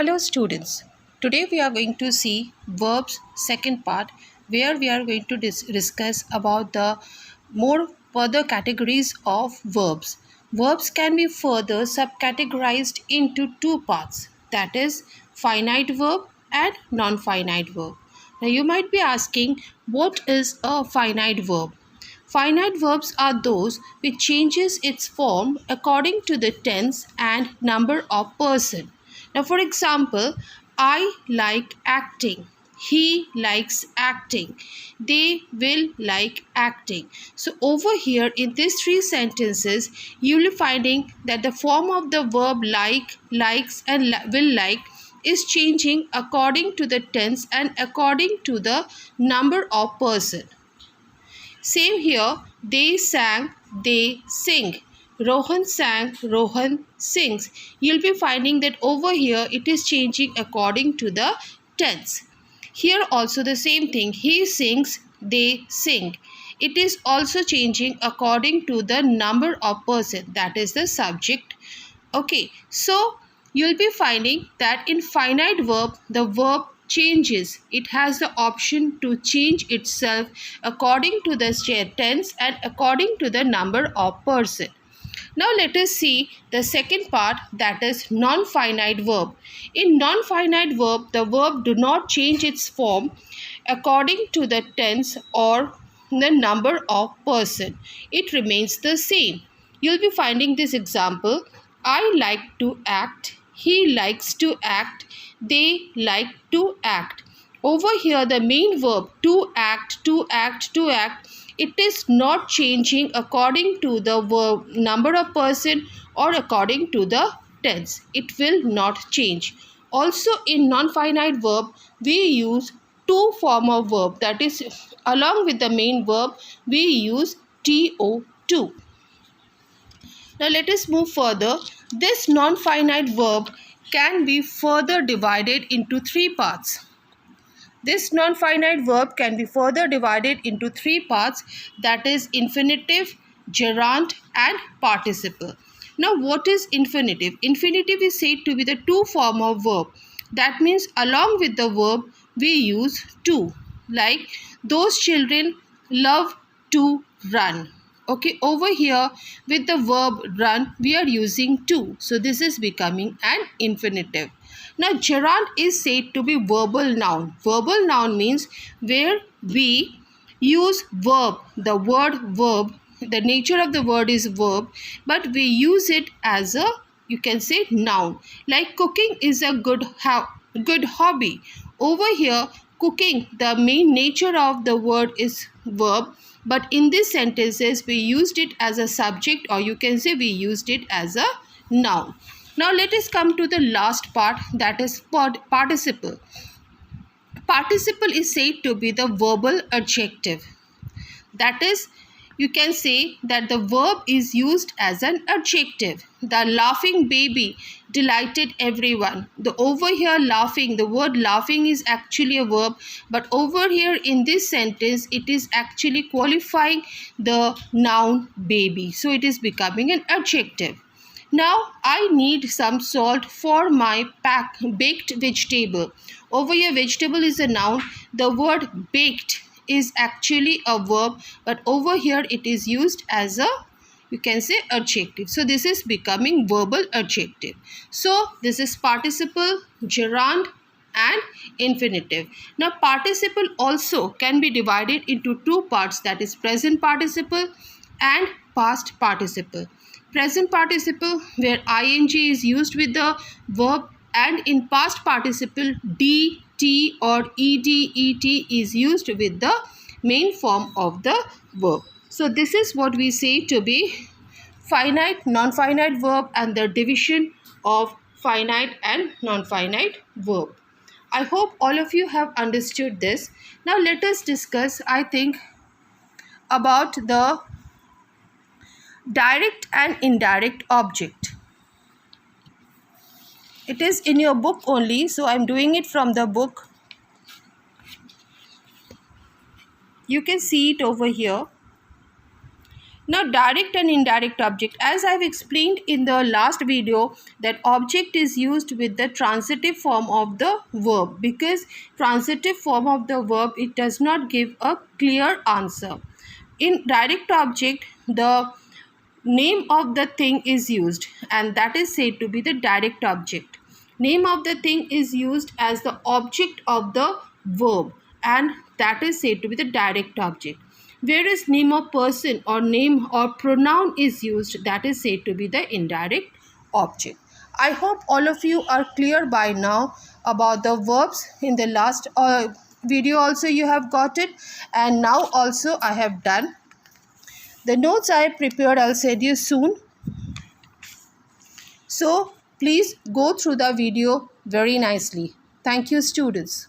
Hello students, today we are going to see verbs second part where we are going to discuss about the more further categories of verbs. Verbs can be further subcategorized into two parts, that is finite verb and non-finite verb. Now you might be asking, what is a finite verb? Finite verbs are those which changes its form according to the tense and number of person. Now for example, I like acting. He likes acting. They will like acting. So over here in these three sentences, you will be finding that the form of the verb like, likes and will like is changing according to the tense and according to the number of person. Same here, they sang, they sing. Rohan sang, Rohan sings. You'll be finding that over here it is changing according to the tense. Here also the same thing, he sings, they sing. It is also changing according to the number of person, that is the subject. Okay, so you'll be finding that in finite verb, the verb changes. It has the option to change itself according to the tense and according to the number of person. Now let us see the second part, that is non-finite verb. In non-finite verb, the verb do not change its form according to the tense or the number of person. It remains the same. You'll be finding this example. I like to act. He likes to act. They like to act. Over here, the main verb to act, to act, to act, it is not changing according to the verb number of person or according to the tense. It will not change. Also in non-finite verb, we use two form of verb, that is along with the main verb we use to. Now let us move further. This non-finite verb can be further divided into three parts. This non-finite verb can be further divided into three parts, that is infinitive, gerund and participle. Now what is infinitive? Infinitive is said to be the two form of verb. That means along with the verb we use to. Like those children love to run. Okay, over here with the verb run we are using to. So this is becoming an infinitive. Now gerund is said to be verbal noun. Verbal noun means where we use verb, the word verb, the nature of the word is verb, but we use it as a, you can say, noun. Like cooking is a good hobby. Over here cooking, the main nature of the word is verb, but in these sentences we used it as a subject, or you can say we used it as a noun. Now let us come to the last part, that is participle. Participle is said to be the verbal adjective. That is, you can say that the verb is used as an adjective. The laughing baby delighted everyone. The over here laughing, the word laughing is actually a verb, but over here in this sentence it is actually qualifying the noun baby. So it is becoming an adjective. Now I need some salt for my baked vegetable. Over here vegetable is a noun. The word baked is actually a verb, but over here it is used as a, you can say, adjective. So this is becoming verbal adjective. So this is participle, gerund and infinitive. Now participle also can be divided into two parts, that is present participle and past participle. Present participle where ing is used with the verb, and in past participle d, t or ed, et is used with the main form of the verb. So this is what we say to be finite, non-finite verb and the division of finite and non-finite verb. I hope all of you have understood this. Now let us discuss, I think, about the direct and indirect object. It is in your book only, so I am doing it from the book. You can see it over here. Now, direct and indirect object. As I've explained in the last video, that object is used with the transitive form of the verb, because transitive form of the verb, it does not give a clear answer. In direct object, the name of the thing is used, and that is said to be the direct object. Name of the thing is used as the object of the verb, and that is said to be the direct object. Whereas name of person or name or pronoun is used, that is said to be the indirect object. I hope all of you are clear by now about the verbs. In the last video also you have got it, and now also I have done. The notes I have prepared, I'll send you soon. So please go through the video very nicely. Thank you, students.